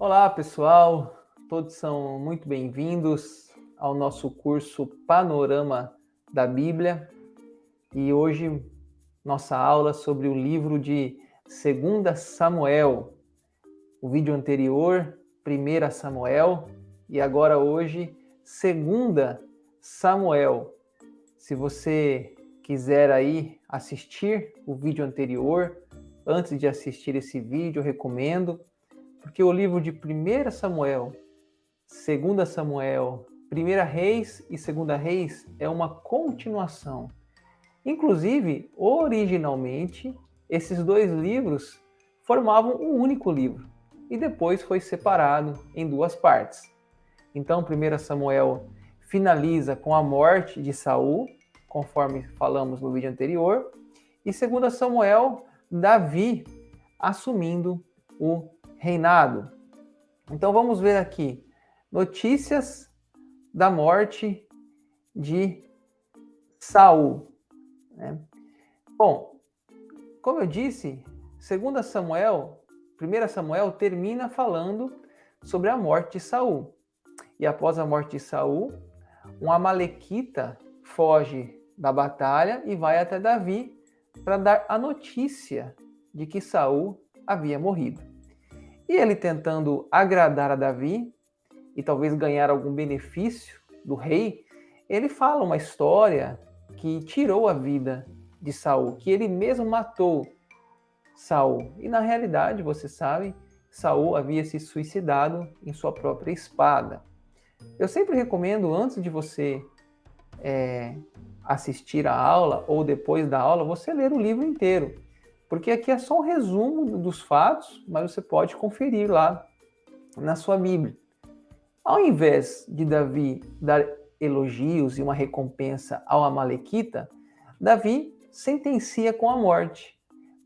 Olá, pessoal. Todos são muito bem-vindos ao nosso curso Panorama da Bíblia. E hoje nossa aula sobre o livro de 2 Samuel. O vídeo anterior, 1 Samuel, e agora hoje 2 Samuel. Se você quiser aí assistir o vídeo anterior, antes de assistir esse vídeo, eu recomendo, porque o livro de 1 Samuel, 2 Samuel, 1 Reis e 2 Reis é uma continuação. Inclusive, originalmente, esses dois livros formavam um único livro e depois foi separado em duas partes. Então, 1 Samuel finaliza com a morte de Saul, conforme falamos no vídeo anterior, e 2 Samuel, Davi assumindo o reinado. Então vamos ver aqui notícias da morte de Saul. Bom, como eu disse, 2 Samuel, 1 Samuel termina falando sobre a morte de Saul. E após a morte de Saul, um amalequita foge da batalha e vai até Davi para dar a notícia de que Saul havia morrido. E ele, tentando agradar a Davi e talvez ganhar algum benefício do rei, ele fala uma história que tirou a vida de Saul, que ele mesmo matou Saul. E na realidade, você sabe, Saul havia se suicidado em sua própria espada. Eu sempre recomendo, antes de você assistir a aula ou depois da aula, você ler o livro inteiro. Porque aqui é só um resumo dos fatos, mas você pode conferir lá na sua Bíblia. Ao invés de Davi dar elogios e uma recompensa ao amalequita, Davi sentencia com a morte.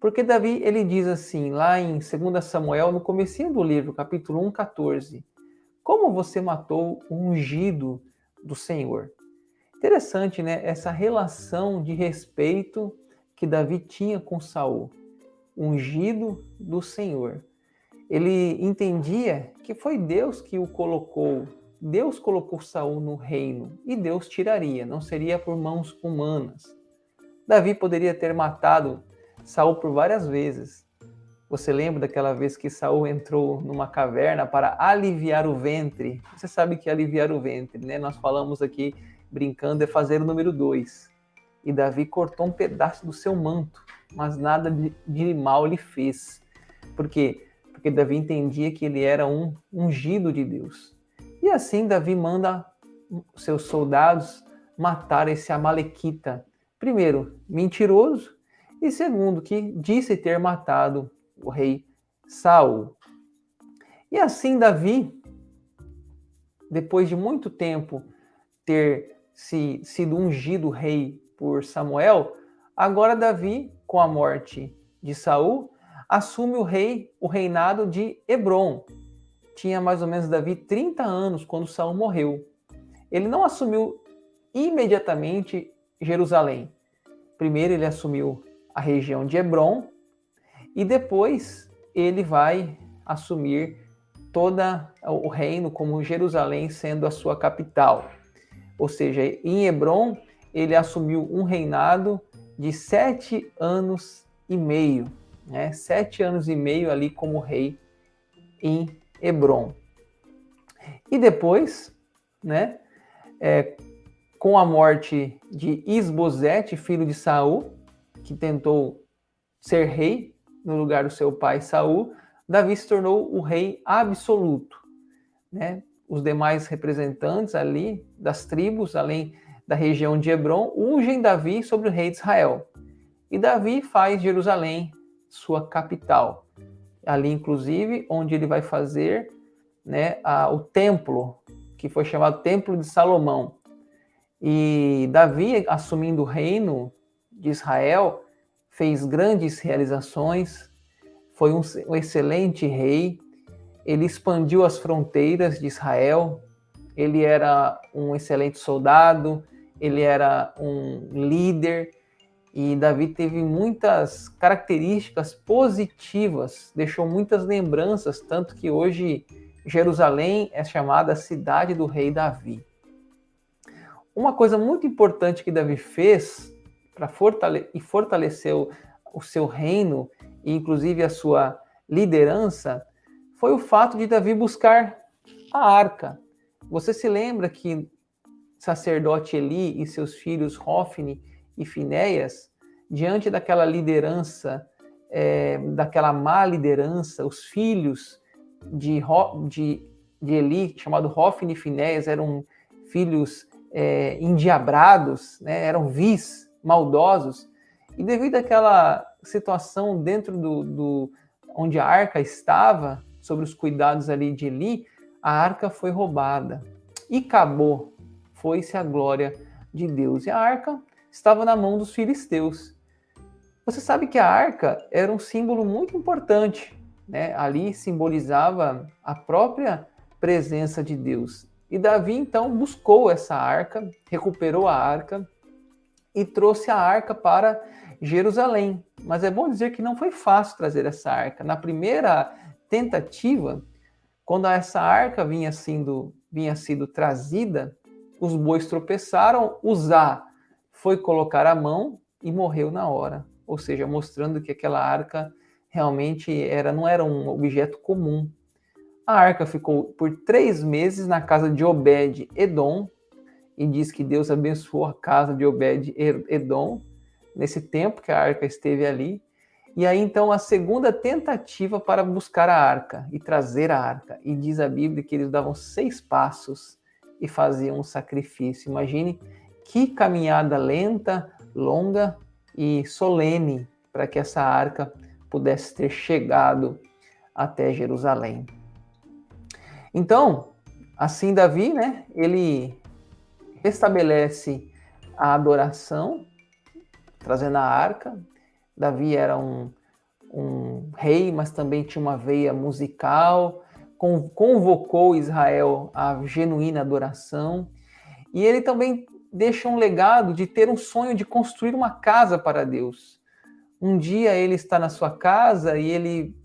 Porque Davi, ele diz assim, lá em 2 Samuel, no comecinho do livro, capítulo 1, 14, como você matou o ungido do Senhor? Interessante, né? Essa relação de respeito que Davi tinha com Saul, ungido do Senhor. Ele entendia que foi Deus que o colocou. Deus colocou Saul no reino e Deus tiraria, não seria por mãos humanas. Davi poderia ter matado Saul por várias vezes. Você lembra daquela vez que Saul entrou numa caverna para aliviar o ventre? Você sabe que aliviar o ventre, né? Nós falamos aqui, brincando, é fazer o número 2. E Davi cortou um pedaço do seu manto, mas nada de mal lhe fez. Por quê? Porque Davi entendia que ele era um ungido de Deus. E assim Davi manda seus soldados matar esse amalequita. Primeiro, mentiroso, e segundo, que disse ter matado o rei Saul. E assim Davi, depois de muito tempo ter sido ungido rei por Samuel, agora Davi, com a morte de Saul, assume o reinado de Hebrom. Tinha mais ou menos Davi 30 anos quando Saul morreu. Ele não assumiu imediatamente Jerusalém. Primeiro ele assumiu a região de Hebrom e depois ele vai assumir todo o reino, como Jerusalém sendo a sua capital. Ou seja, em Hebrom ele assumiu um reinado de 7 anos e meio. 7 anos e meio ali como rei em Hebrom. E depois, com a morte de Isbosete, filho de Saul, que tentou ser rei no lugar do seu pai Saul, Davi se tornou o rei absoluto. Os demais representantes ali das tribos, além da região de Hebrom, ungem Davi sobre o rei de Israel. E Davi faz Jerusalém sua capital. Ali, inclusive, onde ele vai fazer o templo, que foi chamado Templo de Salomão. E Davi, assumindo o reino de Israel, fez grandes realizações, foi um excelente rei, ele expandiu as fronteiras de Israel, ele era um excelente soldado, ele era um líder, e Davi teve muitas características positivas, deixou muitas lembranças, tanto que hoje Jerusalém é chamada cidade do rei Davi. Uma coisa muito importante que Davi fez para fortalecer o seu reino, e inclusive a sua liderança, foi o fato de Davi buscar a arca. Você se lembra que sacerdote Eli e seus filhos Hofni e Finéias, diante daquela liderança, daquela má liderança, os filhos de Eli, chamado Hofni e Finéias, eram filhos endiabrados, né? Eram vis, maldosos, e devido àquela situação dentro onde a arca estava, sobre os cuidados ali de Eli, a arca foi roubada e acabou, foi-se a glória de Deus, e a arca estava na mão dos filisteus. Você sabe que a arca era um símbolo muito importante, né? Ali simbolizava a própria presença de Deus. E Davi, então, buscou essa arca, recuperou a arca e trouxe a arca para Jerusalém. Mas é bom dizer que não foi fácil trazer essa arca. Na primeira tentativa, quando essa arca vinha sendo trazida, os bois tropeçaram, Uzá foi colocar a mão e morreu na hora. Ou seja, mostrando que aquela arca realmente não era um objeto comum. A arca ficou por 3 meses na casa de Obed-Edom, e diz que Deus abençoou a casa de Obed-Edom nesse tempo que a arca esteve ali. E aí, então, a segunda tentativa para buscar a arca e trazer a arca. E diz a Bíblia que eles davam 6 passos e faziam um sacrifício. Imagine que caminhada lenta, longa e solene para que essa arca pudesse ter chegado até Jerusalém. Então, assim Davi, né, ele restabelece a adoração, trazendo a arca. Davi era um rei, mas também tinha uma veia musical, convocou Israel à genuína adoração, e ele também deixa um legado de ter um sonho de construir uma casa para Deus. Um dia ele está na sua casa e ele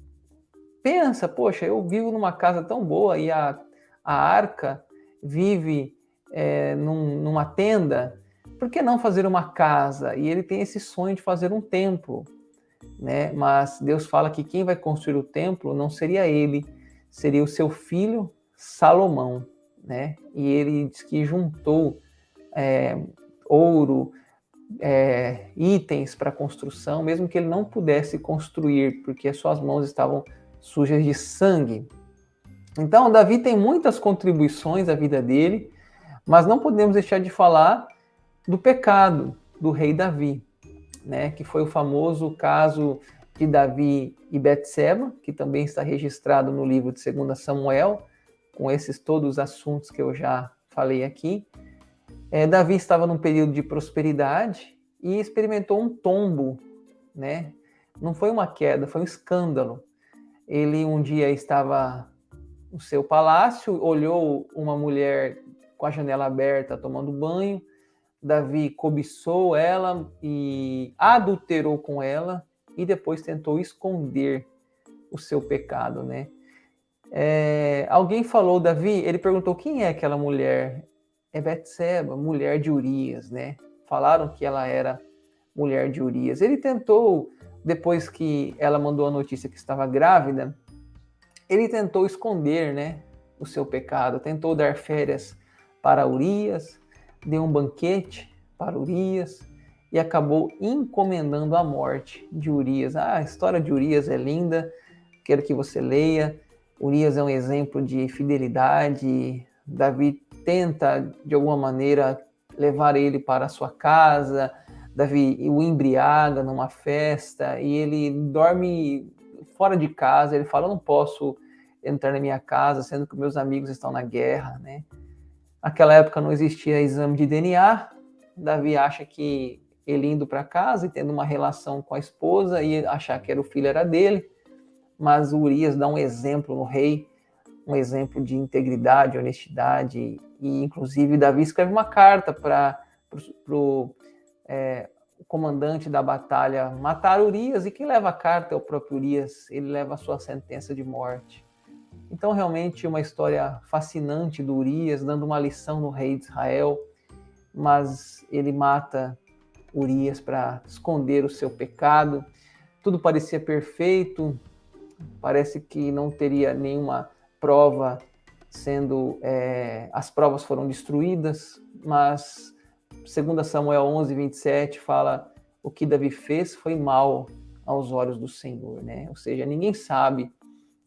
pensa, poxa, eu vivo numa casa tão boa e a arca vive numa tenda, por que não fazer uma casa? E ele tem esse sonho de fazer um templo, né? Mas Deus fala que quem vai construir o templo não seria ele, seria o seu filho Salomão, né? E ele diz que juntou ouro, itens para construção, mesmo que ele não pudesse construir, porque as suas mãos estavam sujas de sangue. Então, Davi tem muitas contribuições à vida dele, mas não podemos deixar de falar do pecado do rei Davi, né? Que foi o famoso caso de Davi e Betseba, que também está registrado no livro de 2 Samuel, com esses todos os assuntos que eu já falei aqui. Davi estava num período de prosperidade e experimentou um tombo, né? Não foi uma queda, foi um escândalo. Ele um dia estava no seu palácio, olhou uma mulher com a janela aberta tomando banho. Davi cobiçou ela e adulterou com ela e depois tentou esconder o seu pecado, né? Alguém falou, Davi, ele perguntou quem é aquela mulher? É Betseba, mulher de Urias, né? Falaram que ela era mulher de Urias. Ele tentou, depois que ela mandou a notícia que estava grávida, ele tentou esconder, né, o seu pecado, tentou dar férias para Urias, deu um banquete para Urias e acabou encomendando a morte de Urias. A história de Urias é linda, quero que você leia. Urias é um exemplo de fidelidade. Davi tenta, de alguma maneira, levar ele para a sua casa. Davi o embriaga numa festa e ele dorme fora de casa. Ele fala, eu não posso entrar na minha casa, sendo que meus amigos estão na guerra, né? Naquela época não existia exame de DNA. Davi acha que ele indo para casa e tendo uma relação com a esposa e achar que o filho era dele, mas Urias dá um exemplo no rei, um exemplo de integridade, honestidade, e inclusive Davi escreve uma carta para o comandante da batalha matar Urias, e quem leva a carta é o próprio Urias, ele leva a sua sentença de morte. Então, realmente, uma história fascinante do Urias, dando uma lição no rei de Israel, mas ele mata Urias para esconder o seu pecado. Tudo parecia perfeito, parece que não teria nenhuma prova as provas foram destruídas, mas 2 Samuel 11:27 fala: o que Davi fez foi mal aos olhos do Senhor, né? Ou seja, ninguém sabe,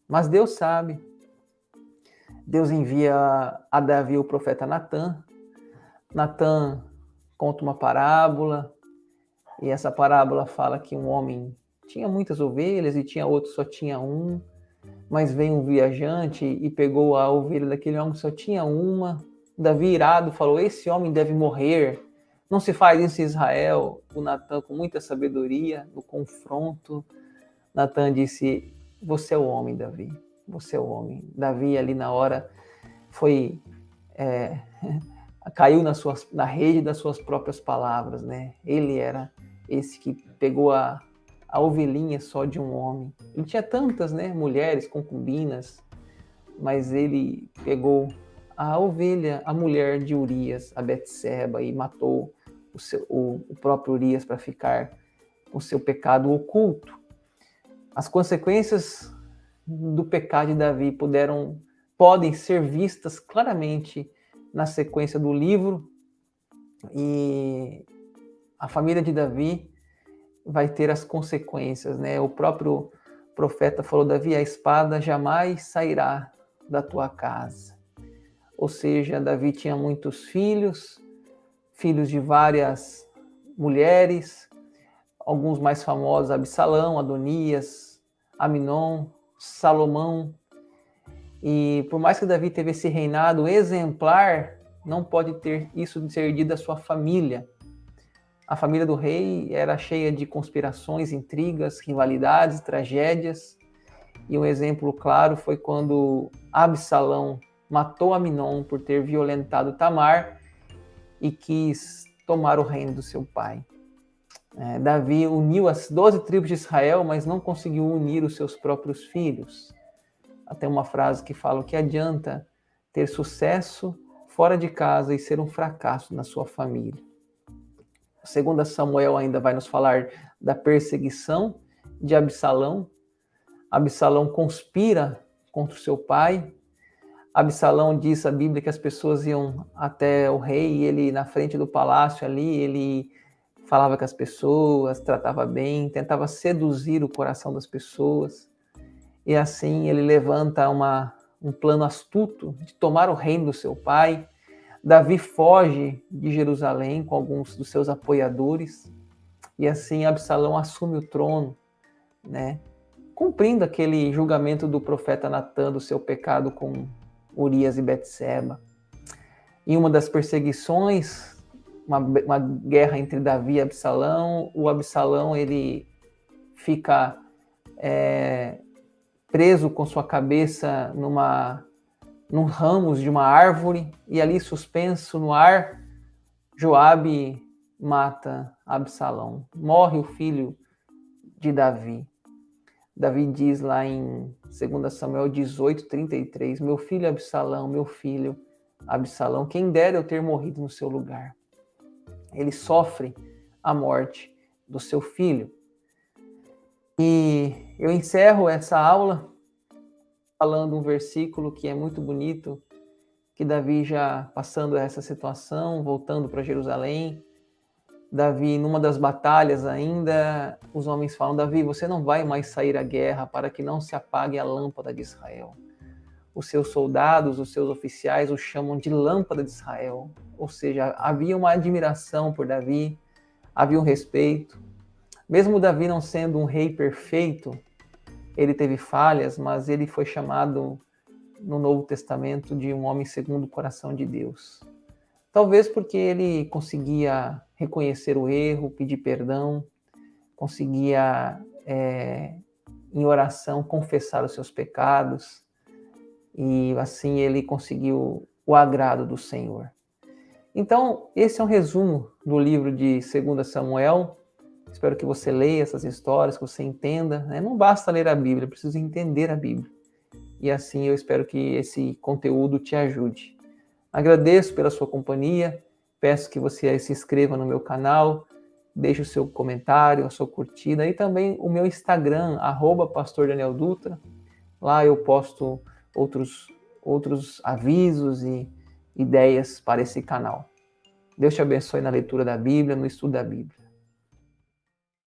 mas Deus sabe. Deus envia a Davi o profeta Natã. Natã conta uma parábola, e essa parábola fala que um homem tinha muitas ovelhas e tinha outro só tinha um, mas veio um viajante e pegou a ovelha daquele homem que só tinha uma. Davi, irado, falou: esse homem deve morrer, não se faz isso em Israel. O Natã, com muita sabedoria, no confronto, Natã disse: você é o homem, Davi, você é o homem. Davi, ali na hora, caiu na rede das suas próprias palavras, né? Ele era esse que pegou a ovelhinha só de um homem. Ele tinha tantas, né, mulheres, concubinas, mas ele pegou a ovelha, a mulher de Urias, a Betseba, e matou o próprio Urias para ficar com seu pecado oculto. As consequências do pecado de Davi podem ser vistas claramente na sequência do livro, e a família de Davi vai ter as consequências, né? O próprio profeta falou: Davi, a espada jamais sairá da tua casa. Ou seja, Davi tinha muitos filhos de várias mulheres, alguns mais famosos: Absalão, Adonias, Aminon, Salomão. E por mais que Davi teve esse reinado exemplar, não pode ter isso de ser herdado da sua família. A família do rei era cheia de conspirações, intrigas, rivalidades, tragédias. E um exemplo claro foi quando Absalão matou Aminon por ter violentado Tamar e quis tomar o reino do seu pai. Davi uniu as 12 tribos de Israel, mas não conseguiu unir os seus próprios filhos. Até uma frase que fala: o que adianta ter sucesso fora de casa e ser um fracasso na sua família. 2 Samuel ainda vai nos falar da perseguição de Absalão. Absalão conspira contra o seu pai. Absalão, diz a Bíblia, que as pessoas iam até o rei e ele, na frente do palácio ali, ele falava com as pessoas, tratava bem, tentava seduzir o coração das pessoas. E assim ele levanta um plano astuto de tomar o reino do seu pai. Davi foge de Jerusalém com alguns dos seus apoiadores, e assim Absalão assume o trono, né? Cumprindo aquele julgamento do profeta Natã do seu pecado com Urias e Betseba. Em uma das perseguições, uma guerra entre Davi e Absalão, o Absalão ele fica preso com sua cabeça num ramos de uma árvore, e ali suspenso no ar, Joabe mata Absalão. Morre o filho de Davi. Davi diz lá em 2 Samuel 18:33, meu filho Absalão, quem dera eu ter morrido no seu lugar. Ele sofre a morte do seu filho. E eu encerro essa aula falando um versículo que é muito bonito, que Davi, já passando essa situação, voltando para Jerusalém, Davi, numa das batalhas ainda, os homens falam: Davi, você não vai mais sair à guerra para que não se apague a lâmpada de Israel. Os seus soldados, os seus oficiais o chamam de lâmpada de Israel. Ou seja, havia uma admiração por Davi, havia um respeito. Mesmo Davi não sendo um rei perfeito, ele teve falhas, mas ele foi chamado no Novo Testamento de um homem segundo o coração de Deus. Talvez porque ele conseguia reconhecer o erro, pedir perdão, conseguia, em oração, confessar os seus pecados, e assim ele conseguiu o agrado do Senhor. Então, esse é um resumo do livro de 2 Samuel. Espero que você leia essas histórias, que você entenda, né? Não basta ler a Bíblia, é preciso entender a Bíblia. e assim eu espero que esse conteúdo te ajude. Agradeço pela sua companhia, peço que você se inscreva no meu canal, deixe o seu comentário, a sua curtida e também o meu Instagram, @Pastor Daniel Dutra. Lá eu posto outros avisos e ideias para esse canal. Deus te abençoe na leitura da Bíblia, no estudo da Bíblia.